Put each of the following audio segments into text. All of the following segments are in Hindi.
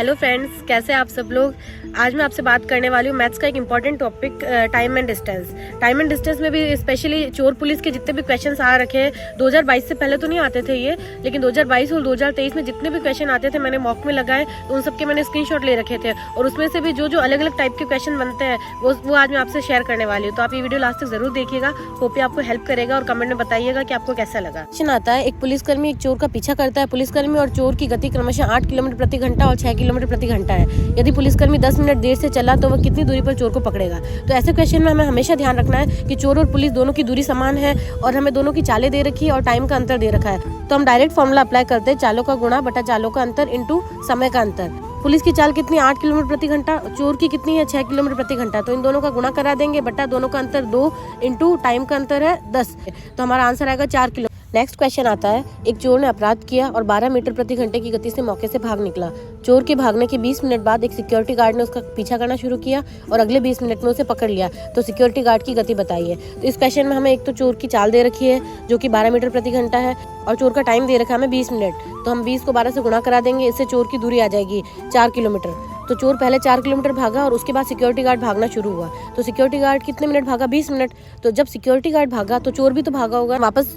हेलो फ्रेंड्स, कैसे आप सब लोग। आज मैं आपसे बात करने वाली हूँ मैथ्स का एक important topic, time and distance. Time and distance में भी स्पेशली चोर पुलिस के जितने भी क्वेश्चंस आ रखे हैं, 2022 से पहले तो नहीं आते थे ये, लेकिन 2022 और 2023 में जितने भी क्वेश्चन आते थे मैंने मॉक में लगाए, तो उन सबके मैंने स्क्रीनशॉट ले रखे थे और उसमें से भी जो जो अलग अलग टाइप के क्वेश्चन बनते हैं वो आज मैं आपसे शेयर करने वाली हूँ। तो आप ये वीडियो लास्ट तक जरूर देखिएगा, होप ये आपको हेल्प करेगा और कमेंट में बताइएगा कि आपको कैसा लगा। क्वेश्चन आता है, एक पुलिसकर्मी एक चोर का पीछा करता है। पुलिसकर्मी और चोर की गति क्रमशः 8 किलोमीटर प्रति घंटा और 6 किलोमीटर प्रति घंटा है। यदि पुलिसकर्मी 10 मिनट देर से चला तो वह कितनी दूरी पर चोर को पकड़ेगा। तो ऐसे क्वेश्चन में हमें हमेशा ध्यान रखना है कि चोर और पुलिस दोनों की दूरी समान है और हमें दोनों की चालें दे रखी है और टाइम का अंतर दे रखा है। तो हम डायरेक्ट फॉर्मूला अप्लाई करते हैं, चालों का गुणा बटा चालों का अंतर इंटू समय का अंतर। पुलिस की चाल कितनी 8 किलोमीटर प्रति घंटा, चोर की कितनी है 6 किलोमीटर प्रति घंटा। तो इन दोनों का गुणा करा देंगे बटा दोनों का अंतर 2 इंटू टाइम का अंतर है 10। तो हमारा आंसर आएगा 4 किलो। नेक्स्ट क्वेश्चन आता है, एक चोर ने अपराध किया और 12 मीटर प्रति घंटे की गति से मौके से भाग निकला। चोर के भागने के 20 मिनट बाद एक सिक्योरिटी गार्ड ने उसका पीछा करना शुरू किया और अगले 20 मिनट में उसे पकड़ लिया। तो सिक्योरिटी गार्ड की गति बताइए। तो इस क्वेश्चन में हमें एक तो चोर की चाल दे रखी है जो कि 12 मीटर प्रति घंटा है और चोर का टाइम दे रखा है हमें 20 मिनट। तो हम 20 को 12 से गुणा करा देंगे, इससे चोर की दूरी आ जाएगी 4 किलोमीटर। तो चोर पहले 4 किलोमीटर भागा और उसके बाद सिक्योरिटी गार्ड भागना शुरू हुआ। तो सिक्योरिटी गार्ड कितने मिनट भागा, 20 मिनट। तो जब सिक्योरिटी गार्ड भागा तो चोर भी तो भागा होगा। वापस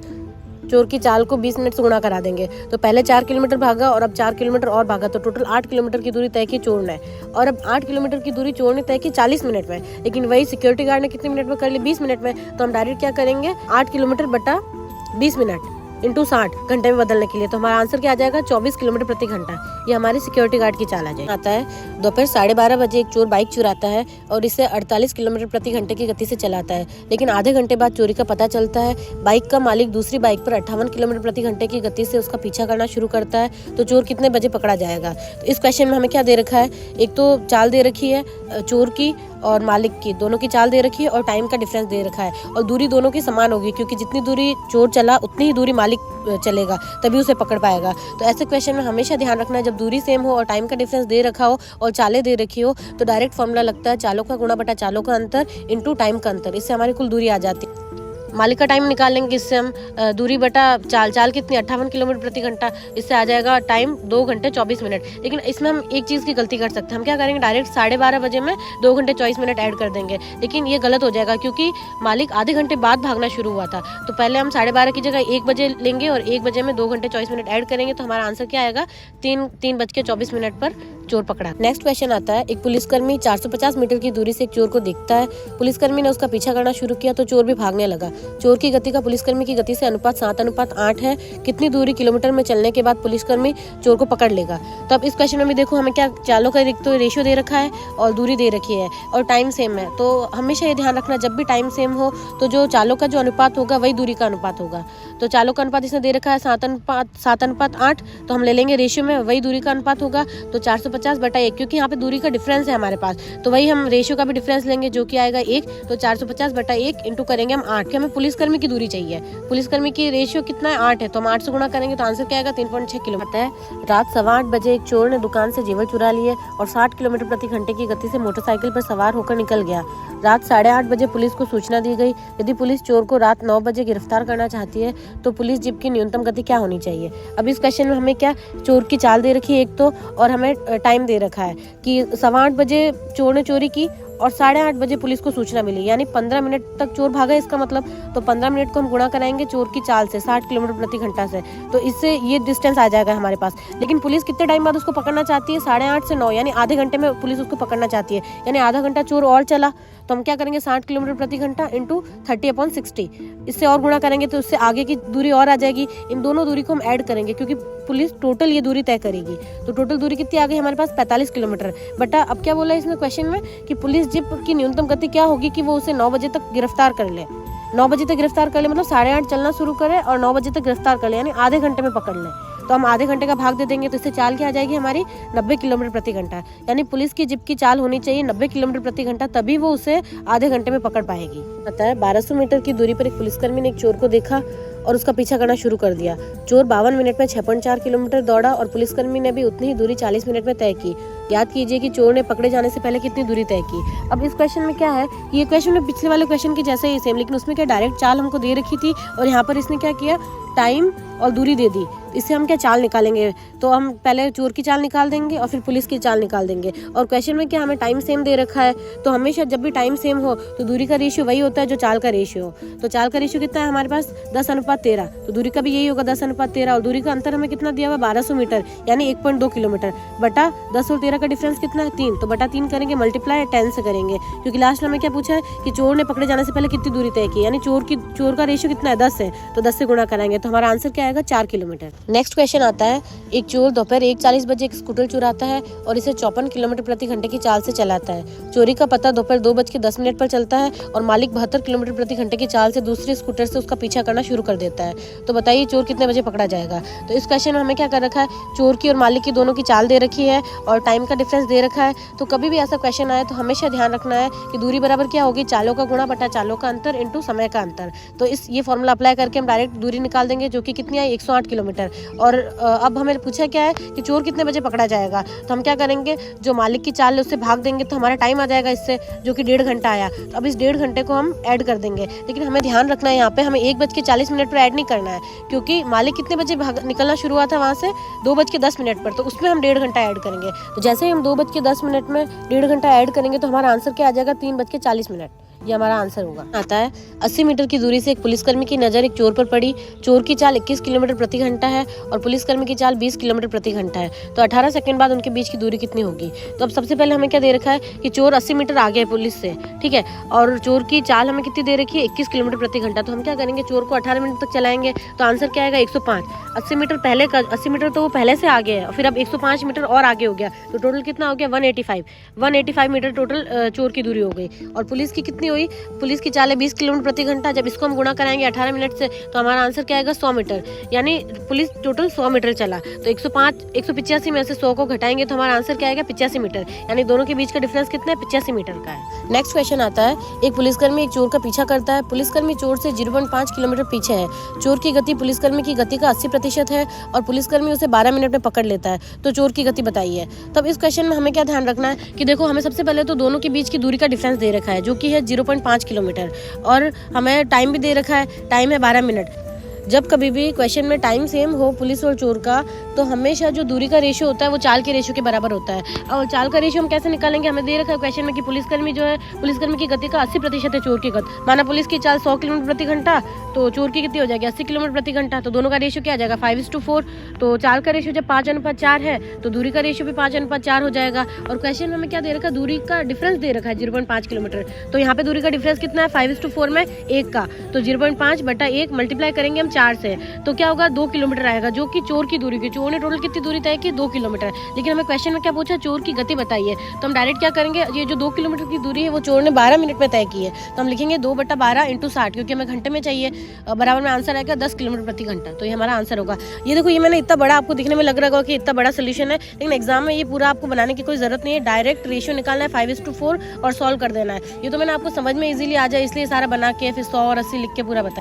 चोर की चाल को 20 मिनट से गुणा करा देंगे। तो पहले 4 किलोमीटर भागा और अब 4 किलोमीटर और भागा, तो टोटल 8 किलोमीटर की दूरी तय की चोर ने। और अब 8 किलोमीटर की दूरी चोर ने तय की 40 मिनट में, लेकिन वही सिक्योरिटी गार्ड ने कितने मिनट में कर ली, 20 मिनट में। तो हम डायरेक्ट क्या करेंगे, 8 किलोमीटर बटा 20 मिनट इंटू 60 घंटे में बदलने के लिए। तो हमारा आंसर क्या आ जाएगा, 24 किलोमीटर प्रति घंटा। ये हमारी सिक्योरिटी गार्ड की चाल आ जाएगी। आता है, दोपहर 12:30 बजे एक चोर बाइक चुराता है और इसे 48 किलोमीटर प्रति घंटे की गति से चलाता है, लेकिन आधे घंटे बाद चोरी का पता चलता है। बाइक का मालिक दूसरी बाइक पर 58 किलोमीटर प्रति घंटे की गति से उसका पीछा करना शुरू करता है। तो चोर कितने बजे पकड़ा जाएगा। तो इस क्वेश्चन में हमें क्या दे रखा है, एक तो चाल दे रखी है चोर की और मालिक की, दोनों की चाल दे रखी है और टाइम का डिफरेंस दे रखा है और दूरी दोनों की समान होगी, क्योंकि जितनी दूरी चोर चला उतनी ही दूरी मालिक चलेगा, तभी उसे पकड़ पाएगा। तो ऐसे क्वेश्चन में हमेशा ध्यान रखना है, जब दूरी सेम हो और टाइम का डिफरेंस दे रखा हो और चालें दे रखी हो, तो डायरेक्ट फॉर्मूला लगता है चालों का गुणा बटा चालों का अंतर इंटू टाइम का अंतर। इससे हमारी कुल दूरी आ जाती है। मालिक का टाइम निकाल लेंगे, इससे हम दूरी बटा चाल कितनी 58 किलोमीटर प्रति घंटा, इससे आ जाएगा टाइम 2 घंटे 24 मिनट। लेकिन इसमें हम एक चीज़ की गलती कर सकते हैं, हम क्या करेंगे, डायरेक्ट 12:30 बजे में 2 घंटे 24 मिनट ऐड कर देंगे, लेकिन ये गलत हो जाएगा क्योंकि मालिक आधे घंटे बाद भागना शुरू हुआ था। तो पहले हम 12:30 की जगह 1 बजे लेंगे और 1 बजे में 2 घंटे 24 मिनट ऐड करेंगे। तो हमारा आंसर क्या आएगा, 3:24 मिनट पर चोर पकड़ा। नेक्स्ट क्वेश्चन आता है, एक पुलिसकर्मी 450 मीटर की दूरी से एक चोर को देखता है। पुलिसकर्मी ने उसका पीछा करना शुरू किया तो चोर भी भागने लगा। चोर की गति का पुलिसकर्मी की गति से अनुपात 7:8 है। कितनी दूरी किलोमीटर में चलने के बाद पुलिसकर्मी चोर को पकड़ लेगा। तो अब इस क्वेश्चन में भी देखो हमें क्या चालों का तो रेशियो दे रखा है और दूरी दे रखी है और टाइम सेम है। तो हमेशा ये ध्यान रखना, जब भी टाइम सेम हो तो जो चालों का जो अनुपात होगा वही दूरी का अनुपात होगा। तो चालों का अनुपात इसने दे रखा है 7:8, तो हम ले लेंगे रेशियो में वही दूरी का अनुपात होगा। तो 450 बटा 1, क्योंकि यहाँ पे दूरी का डिफरेंस है हमारे पास, तो वही हम रेशियो का भी डिफरेंस लेंगे जो कि आएगा 1। तो 450 बटा 1 इंटू करेंगे हम 8, कि हमें पुलिसकर्मी की दूरी चाहिए। पुलिसकर्मी की रेशियो कितना है, 8 है, तो हम 8 से गुणा करेंगे तो आंसर क्या आएगा, 3.6 किलोमीटर है। रात 8:15 बजे एक चोर ने दुकान से जेवर चुरा लिए और 60 किलोमीटर प्रति घंटे की गति से मोटरसाइकिल पर सवार होकर निकल गया। रात 8:30 बजे पुलिस को सूचना दी गई। यदि पुलिस चोर को रात 9 बजे गिरफ्तार करना चाहती है तो पुलिस जीप की न्यूनतम गति क्या होनी चाहिए। अब इस क्वेश्चन में हमें क्या, चोर की चाल दे रखी है एक तो, और हमें टाइम दे रखा है कि 8:15 बजे चोर ने चोरी की और 8:30 बजे पुलिस को सूचना मिली, यानी 15 मिनट तक चोर भागा इसका मतलब। तो 15 मिनट को हम गुणा कराएंगे चोर की चाल से 60 किलोमीटर प्रति घंटा से, तो इससे ये डिस्टेंस आ जाएगा हमारे पास। लेकिन पुलिस कितने टाइम बाद उसको पकड़ना चाहती है, 8:30 से 9, यानी आधे घंटे में पुलिस उसको पकड़ना चाहती है, यानी आधा घंटा चोर और चला। तो हम क्या करेंगे, 60 किलोमीटर प्रति घंटा इंटू 30/60, इससे और गुणा करेंगे तो उससे आगे की दूरी और आ जाएगी। इन दोनों दूरी को हम ऐड करेंगे क्योंकि पुलिस टोटल ये दूरी तय करेगी। तो टोटल दूरी कितनी आ गई हमारे पास, 45 किलोमीटर बटा, अब क्या बोला इसमें क्वेश्चन में कि पुलिस जीप की न्यूनतम गति क्या होगी कि वो उसे 9 बजे तक गिरफ्तार कर ले। 9 बजे तक गिरफ्तार कर ले मतलब 8:30 चलना शुरू करे और 9 बजे तक गिरफ्तार कर ले, यानी आधे घंटे में पकड़ ले। तो हम आधे घंटे का भाग दे देंगे, तो इससे चाल क्या आ जाएगी हमारी, 90 किलोमीटर प्रति घंटा। यानी पुलिस की जीप की चाल होनी चाहिए 90 किलोमीटर प्रति घंटा, तभी वो उसे आधे घंटे में पकड़ पाएगी। पता है, 1200 मीटर की दूरी पर एक पुलिसकर्मी ने एक चोर को देखा और उसका पीछा करना शुरू कर दिया। चोर 52 मिनट में 6.4 किलोमीटर दौड़ा और पुलिसकर्मी ने भी उतनी ही दूरी 40 मिनट में तय की। याद कीजिए कि चोर ने पकड़े जाने से पहले कितनी दूरी तय की। अब इस क्वेश्चन में क्या है, ये क्वेश्चन में पिछले वाले क्वेश्चन के जैसे ही सेम, लेकिन उसमें क्या डायरेक्ट चाल हमको दे रखी थी और यहाँ पर इसने क्या किया, टाइम और दूरी दे दी, इससे हम क्या चाल निकालेंगे, तो हम पहले चोर की चाल निकाल देंगे और फिर पुलिस की चाल निकाल देंगे। और क्वेश्चन में क्या हमें टाइम सेम दे रखा है, तो हमेशा जब भी टाइम सेम हो तो दूरी का रेशियो वही होता है जो चाल का रेशियो हो। तो चाल का रेशियो कितना है हमारे पास 10:13, तो दूरी का भी यही होगा 10:13। और दूरी का अंतर हमें कितना दिया हुआ 1200 मीटर यानी 1.2 किलोमीटर, बटा 10 और 13 का डिफरेंस कितना है 3, तो बटा 3 करेंगे, मल्टीप्लाई 10 से करेंगे, क्योंकि लास्ट में हमें क्या पूछा है कि चोर ने पकड़े जाने से पहले कितनी दूरी तय की, यानी चोर का रेशियो कितना है 10 है, तो 10 से गुणा कराएंगे, तो हमारा आंसर क्या आएगा 4 किलोमीटर। नेक्स्ट क्वेश्चन आता है, एक चोर दोपहर 1:40 बजे एक स्कूटर चुराता है और इसे 54 किलोमीटर प्रति घंटे की चाल से चलाता है। चोरी का पता दोपहर 2:10 पर चलता है और मालिक 72 किलोमीटर प्रति घंटे की चाल से दूसरे स्कूटर से उसका पीछा करना शुरू कर देता है। तो बताइए चोर कितने बजे पकड़ा जाएगा। तो इस क्वेश्चन में हमें क्या कर रखा है, चोर की और मालिक की दोनों की चाल दे रखी है और टाइम का डिफरेंस दे रखा है। तो कभी भी ऐसा क्वेश्चन आए तो हमेशा ध्यान रखना है कि दूरी बराबर क्या होगी, चालों का गुणा बटा चालों का अंतर इंटू समय का अंतर। तो ये फॉर्मूला अप्लाई करके हम डायरेक्ट दूरी निकाल देंगे, जो कि कितनी आई 108 किलोमीटर। और अब हमें पूछा क्या है कि चोर कितने बजे पकड़ा जाएगा, तो हम क्या करेंगे, जो मालिक की चाल है उससे भाग देंगे, तो हमारा टाइम आ जाएगा इससे, जो कि 1.5 घंटा आया। तो अब इस 1.5 घंटे को हम ऐड कर देंगे, लेकिन हमें ध्यान रखना है यहाँ पे हमें 1:40 पर ऐड नहीं करना है, क्योंकि मालिक कितने बजे निकलना शुरू हुआ था वहाँ से 2:10 पर, तो उसमें हम 1.5 घंटा ऐड करेंगे। तो जैसे ही हम 2:10 में 1.5 घंटा ऐड करेंगे तो हमारा आंसर क्या आ जाएगा 3:40, ये हमारा आंसर होगा। आता है 80 मीटर की दूरी से एक पुलिसकर्मी की नज़र एक चोर पर पड़ी। चोर की चाल 21 किलोमीटर प्रति घंटा है और पुलिसकर्मी की चाल 20 किलोमीटर प्रति घंटा है। तो 18 सेकंड बाद उनके बीच की दूरी कितनी होगी। तो अब सबसे पहले हमें क्या दे रखा है कि चोर 80 मीटर आगे है पुलिस से, ठीक है, और चोर की चाल हमें कितनी दे रखी है 21 किलोमीटर प्रति घंटा। तो हम क्या करेंगे, चोर को 18 मिनट तक चलाएंगे, तो आंसर क्या आएगा 105। 80 मीटर पहले का 80 मीटर तो वो पहले से आगे है, फिर अब 105 मीटर और आगे हो गया, तो टोटल कितना हो गया 185 मीटर टोटल चोर की दूरी हो गई। और पुलिस की कितनी हुई, पुलिस की चाल है 20 किलोमीटर प्रति घंटा, जब इसको हम गुणा कराएंगे 18 मिनट से तो हमारा आंसर क्या आएगा 100 मीटर, यानी पुलिस टोटल 100 मीटर चला। तो 185 में से 100 को घटाएंगे तो हमारा आंसर क्या आएगा 85 मीटर, यानी दोनों के बीच का डिफरेंस कितना है 85 मीटर का है। नेक्स्ट क्वेश्चन आता है, एक पुलिसकर्मी एक चोर का पीछा करता है। पुलिसकर्मी चोर से 0.5 किलोमीटर पीछे है। चोर की गति पुलिसकर्मी की गति का 80% है और पुलिसकर्मी उसे 12 मिनट में पकड़ लेता है। तो चोर की गति बताइए। तब इस क्वेश्चन में हमें क्या ध्यान रखना है कि देखो हमें सबसे पहले तो दोनों के बीच की दूरी का डिफरेंस दे रखा है, जो कि है 0.5 किलोमीटर, और हमें टाइम भी दे रखा है, टाइम है 12 मिनट। जब कभी भी क्वेश्चन में टाइम सेम हो पुलिस और चोर का, तो हमेशा जो दूरी का रेशियो होता है वो चाल के रेशियो के बराबर होता है। और चाल का रेशियो हम कैसे निकालेंगे, हमें दे रखा है क्वेश्चन में कि पुलिसकर्मी जो है, पुलिसकर्मी की गति का 80% है चोर की गति। माना पुलिस की चाल 100 किलोमीटर प्रति घंटा, तो चोर की कितनी हो जाएगी 80 किलोमीटर प्रति घंटा, तो दोनों का रेशियो क्या आ जाएगा 5:4। तो चाल का रेशियो जब 5:4 है तो दूरी का रेशियो भी 5:4 हो जाएगा। और क्वेश्चन में हमें क्या दे रखा है, दूरी का डिफरेंस दे रखा है 0.5 किलोमीटर, तो यहाँ पे दूरी का डिफरेंस कितना है 5:4 में 1 का, तो 0.5 बटा 1 मल्टीप्लाई करेंगे हम 4 से, तो क्या होगा 2 किलोमीटर आएगा, जो कि चोर की दूरी की। चोर ने टोटल कितनी दूरी तय की 2 किलोमीटर, लेकिन हमें क्वेश्चन में क्या पूछा चोर की गति बताइए। तो हम डायरेक्ट क्या करेंगे, ये जो 2 किलोमीटर की दूरी है वो चोर ने 12 मिनट में तय की है, तो हम लिखेंगे 2/12 × 60, क्योंकि हमें घंटे में चाहिए, बराबर में आंसर आएगा 10 किलोमीटर प्रति घंटा। तो ये हमारा आंसर होगा। ये देखो, ये मैंने इतना बड़ा, आपको दिखने में लग रहा होगा कि इतना बड़ा सोल्यूशन है, लेकिन एग्जाम में ये पूरा आपको बनाने की कोई जरूरत नहीं है। डायरेक्ट रेशियो निकालना है 5:4 और सॉल्व कर देना है। ये तो मैंने आपको समझ में इजीली आ जाए इसलिए सारा बना के फिर 100 और 80 लिख के पूरा बताया।